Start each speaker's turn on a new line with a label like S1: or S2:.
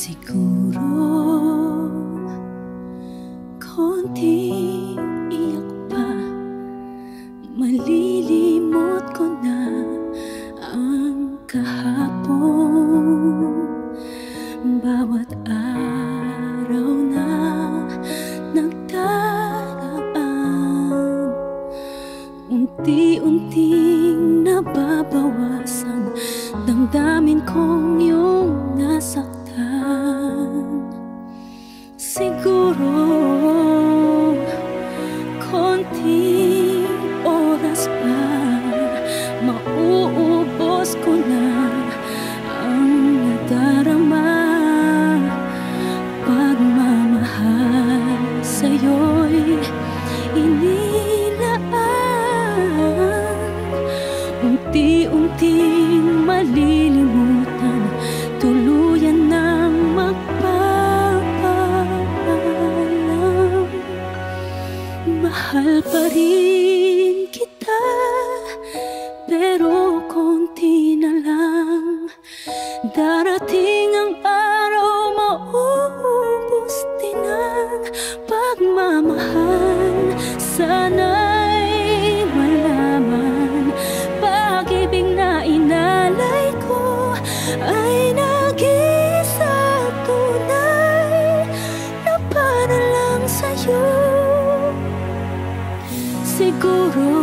S1: Siguro konting iyak pa, malilimot ko na ang kahapon. Bawat araw na nagdaraan, unti-unting nababawasan damdamin kong iyong nasaktan. Siguro konting oras pa, mauubos ko na ang nadarama. Pagmamahal sa'yo'y inilaan, unti-unting malilimutan, tuluyan ng magpapaalam. Mahal pa rin kita, pero konti na lang. Darating ang araw, maubos din ang pagmamahal. Sana'y malaman, pag-ibig na inalay ko ay nag-isa tunay na para lang sa'yo. Siguro